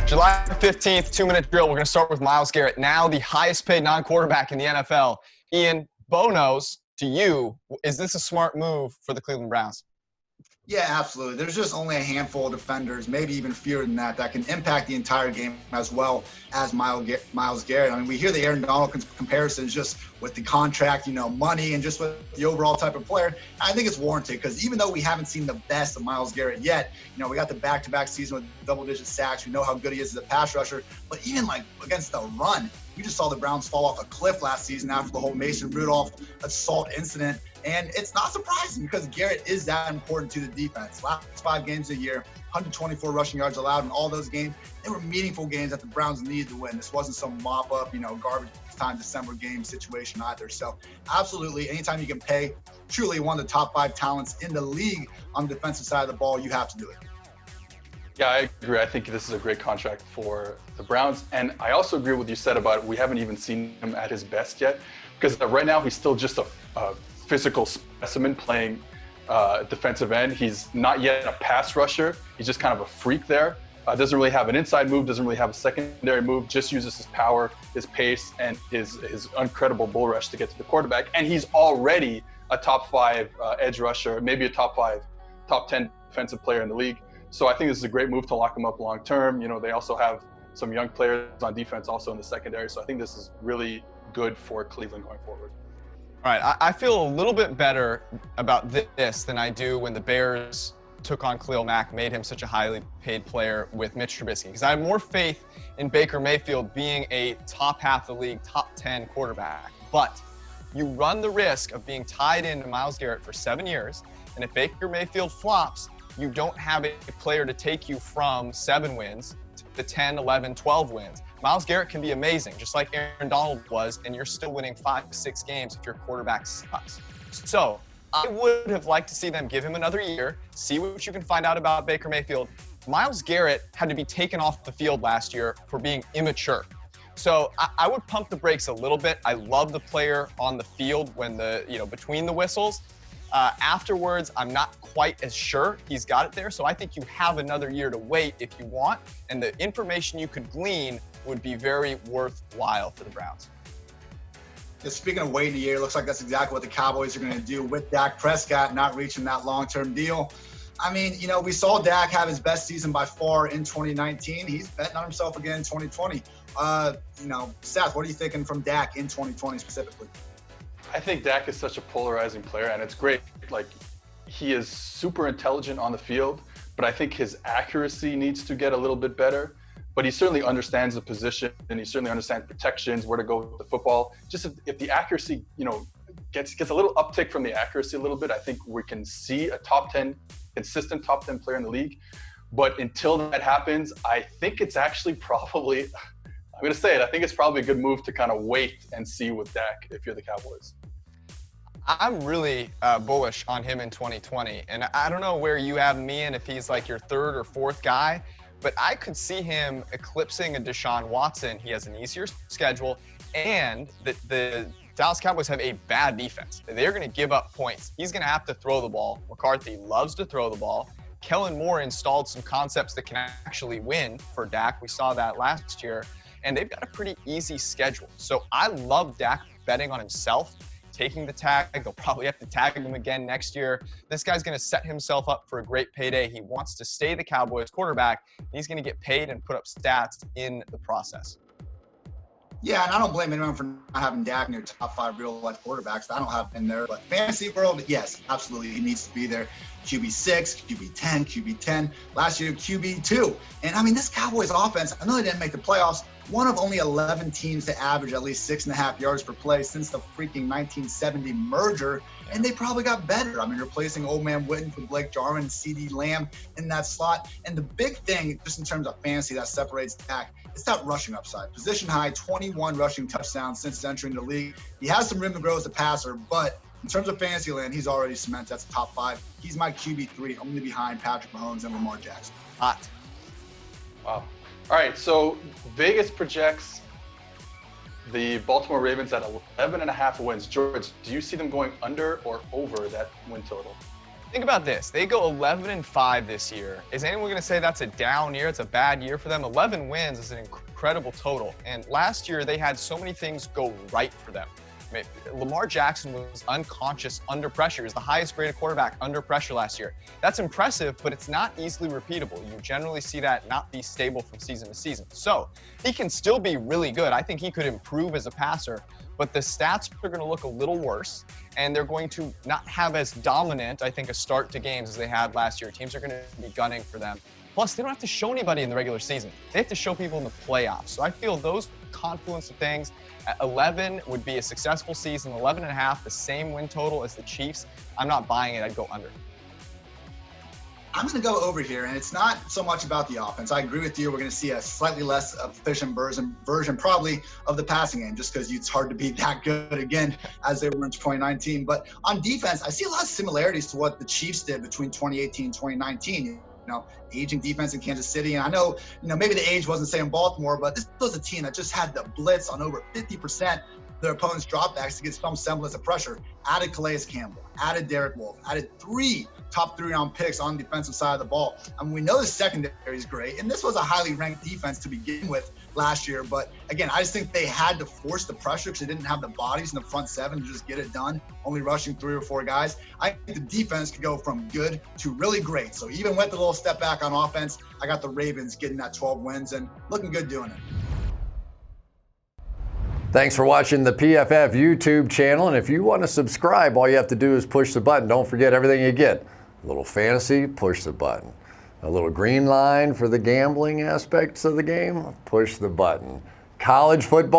July 15th, 2-minute drill. We're going to start with Myles Garrett, now the highest paid non-quarterback in the NFL. Ian, Bo knows, to you, is this a smart move for the Cleveland Browns? Yeah, absolutely. There's just only a handful of defenders, maybe even fewer than that can impact the entire game as well as Myles Garrett. I mean, we hear the Aaron Donald comparisons just with the contract, money, and just with the overall type of player. I think it's warranted because even though we haven't seen the best of Myles Garrett yet, we got the back-to-back season with double-digit sacks. We know how good he is as a pass rusher. But even against the run, we just saw the Browns fall off a cliff last season after the whole Mason Rudolph assault incident. And it's not surprising because Garrett is that important to the defense. Last 5 games of the year, 124 rushing yards allowed in all those games. They were meaningful games that the Browns needed to win. This wasn't some mop-up, garbage time December game situation either. So absolutely, anytime you can pay truly one of the top 5 talents in the league on the defensive side of the ball, you have to do it. Yeah, I agree. I think this is a great contract for the Browns. And I also agree with what you said about we haven't even seen him at his best yet. Because right now he's still just a physical specimen playing defensive end. He's not yet a pass rusher. He's just kind of a freak there. Doesn't really have an inside move, doesn't really have a secondary move, just uses his power, his pace, and his incredible bull rush to get to the quarterback. And he's already a top 5 edge rusher, maybe a top 10 defensive player in the league. So I think this is a great move to lock him up long term. They also have some young players on defense also in the secondary. So I think this is really good for Cleveland going forward. All right, I feel a little bit better about this than I do when the Bears took on Khalil Mack, made him such a highly paid player with Mitch Trubisky. Because I have more faith in Baker Mayfield being a top half of the league, top 10 quarterback. But you run the risk of being tied into Myles Garrett for 7 years. And if Baker Mayfield flops, you don't have a player to take you from 7 wins to 10, 11, 12 wins. Myles Garrett can be amazing, just like Aaron Donald was, and you're still winning 5-6 games if your quarterback sucks. So I would have liked to see them give him another year, see what you can find out about Baker Mayfield. Myles Garrett had to be taken off the field last year for being immature. So I would pump the brakes a little bit. I love the player on the field when between the whistles. Afterwards, I'm not quite as sure he's got it there. So I think you have another year to wait if you want. And the information you could glean would be very worthwhile for the Browns. Yeah, speaking of waiting a year, looks like that's exactly what the Cowboys are going to do with Dak Prescott not reaching that long-term deal. I mean, we saw Dak have his best season by far in 2019. He's betting on himself again in 2020. Seth, what are you thinking from Dak in 2020 specifically? I think Dak is such a polarizing player, and it's great. He is super intelligent on the field, but I think his accuracy needs to get a little bit better. But he certainly understands the position, and he certainly understands protections, where to go with the football. Just if the accuracy, gets a little uptick from the accuracy a little bit, I think we can see a consistent top 10 player in the league. But until that happens, I think it's actually probably, I'm going to say it, I think it's probably a good move to kind of wait and see with Dak if you're the Cowboys. I'm really bullish on him in 2020. And I don't know where you have me in, if he's like your 3rd or 4th guy, but I could see him eclipsing a Deshaun Watson. He has an easier schedule, and the Dallas Cowboys have a bad defense. They're going to give up points. He's going to have to throw the ball. McCarthy loves to throw the ball. Kellen Moore installed some concepts that can actually win for Dak. We saw that last year, and they've got a pretty easy schedule. So I love Dak betting on himself, taking the tag. They'll probably have to tag him again next year. This guy's going to set himself up for a great payday. He wants to stay the Cowboys quarterback. He's going to get paid and put up stats in the process. Yeah, and I don't blame anyone for not having Dak in your top 5 real-life quarterbacks. I don't have him there. But fantasy world, yes, absolutely, he needs to be there. QB6, QB10, QB10. Last year, QB2. And, I mean, this Cowboys offense, I know they didn't make the playoffs, one of only 11 teams to average at least 6.5 yards per play since the freaking 1970 merger, and they probably got better. I mean, replacing Old Man Witten for Blake Jarwin, CeeDee Lamb in that slot. And the big thing, just in terms of fantasy that separates Dak, it's that rushing upside. Position high, 21 rushing touchdowns since entering the league. He has some room to grow as a passer, but in terms of fantasy land, he's already cemented. That's top 5. He's my QB3, only behind Patrick Mahomes and Lamar Jackson. Hot. Wow. All right, so Vegas projects the Baltimore Ravens at 11.5 wins. George, do you see them going under or over that win total? Think about this. They go 11-5 this year. Is anyone going to say that's a down year? It's a bad year for them? 11 wins is an incredible total. And last year, they had so many things go right for them. I mean, Lamar Jackson was unconscious under pressure. He was the highest graded quarterback under pressure last year. That's impressive, but it's not easily repeatable. You generally see that not be stable from season to season. So he can still be really good. I think he could improve as a passer, but the stats are going to look a little worse, and they're going to not have as dominant, I think, a start to games as they had last year. Teams are going to be gunning for them. Plus, they don't have to show anybody in the regular season. They have to show people in the playoffs. So I feel those confluence of things, at 11 would be a successful season, 11.5, the same win total as the Chiefs. I'm not buying it. I'd go under. I'm going to go over here, and it's not so much about the offense. I agree with you. We're going to see a slightly less efficient version probably of the passing game, just because it's hard to be that good again as they were in 2019. But on defense, I see a lot of similarities to what the Chiefs did between 2018 and 2019. You know, aging defense in Kansas City. And I know, maybe the age wasn't saying Baltimore, but this was a team that just had the blitz on over 50% of their opponent's dropbacks to get some semblance of pressure. Added Calais Campbell, added Derek Wolfe, added 3 top 3-round picks on the defensive side of the ball. I mean, we know the secondary is great, and this was a highly ranked defense to begin with last year. But again, I just think they had to force the pressure because they didn't have the bodies in the front 7 to just get it done, only rushing 3 or 4 guys. I think the defense could go from good to really great. So even with a little step back on offense, I got the Ravens getting that 12 wins and looking good doing it. Thanks for watching the PFF YouTube channel. And if you want to subscribe, all you have to do is push the button. Don't forget everything you get. A little fantasy, push the button. A little green line for the gambling aspects of the game, push the button. College football.